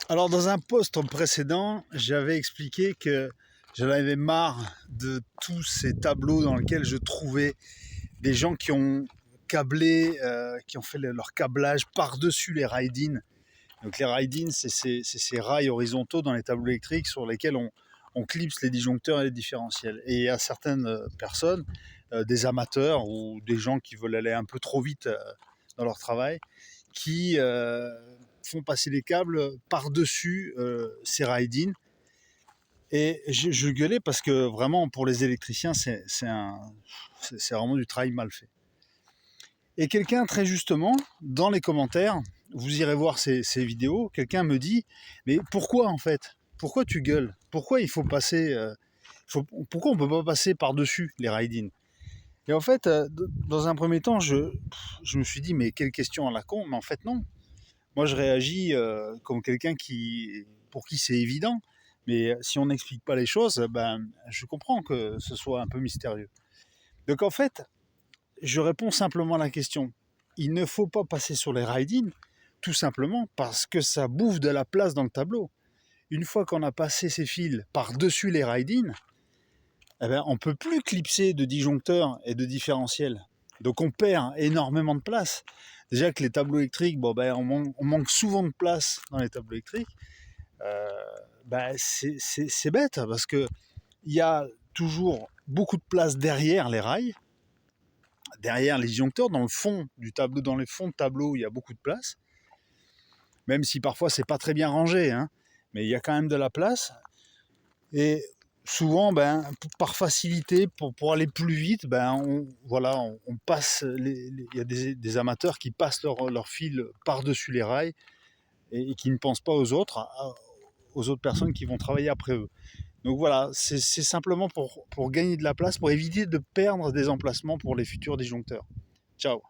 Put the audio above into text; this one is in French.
Alors dans un post précédent, j'avais expliqué que j'en avais marre de tous ces tableaux dans lesquels je trouvais des gens qui ont câblé, qui ont fait leur câblage par-dessus les ride-in. Donc les ride-in, c'est ces rails horizontaux dans les tableaux électriques sur lesquels on clipse les disjoncteurs et les différentiels. Et il y a certaines personnes, des amateurs ou des gens qui veulent aller un peu trop vite dans leur travail, qui font passer les câbles par-dessus ces ride-in. Et je gueulais parce que vraiment, pour les électriciens, c'est vraiment du travail mal fait. Et quelqu'un, très justement, dans les commentaires, vous irez voir ces vidéos, quelqu'un me dit « Mais pourquoi, en fait? Pourquoi tu gueules? Pourquoi il faut passer... pourquoi on ne peut pas passer par-dessus les ride-in ?» Et en fait, dans un premier temps, je me suis dit « Mais quelle question à la con ?» Mais en fait, non. Moi, je réagis comme quelqu'un pour qui c'est évident. Mais si on n'explique pas les choses, ben, je comprends que ce soit un peu mystérieux. Donc en fait, je réponds simplement à la question. Il ne faut pas passer sur les ride-in, tout simplement parce que ça bouffe de la place dans le tableau. Une fois qu'on a passé ces fils par-dessus les ride-in, eh ben, on ne peut plus clipser de disjoncteurs et de différentiels. Donc on perd énormément de place. Déjà que les tableaux électriques, bon, ben, on manque souvent de place dans les tableaux électriques. Ben, c'est bête parce qu'il y a toujours beaucoup de place derrière les rails, derrière les disjoncteurs, dans le fond du tableau, dans les fonds de tableau, il y a beaucoup de place. Même si parfois c'est pas très bien rangé, hein, mais il y a quand même de la place. Et souvent, ben, par facilité, pour aller plus vite, ben, on passe. Il y a des amateurs qui passent leur fil par-dessus les rails et qui ne pensent pas aux autres personnes qui vont travailler après eux. Donc voilà, c'est simplement pour gagner de la place, pour éviter de perdre des emplacements pour les futurs disjoncteurs. Ciao.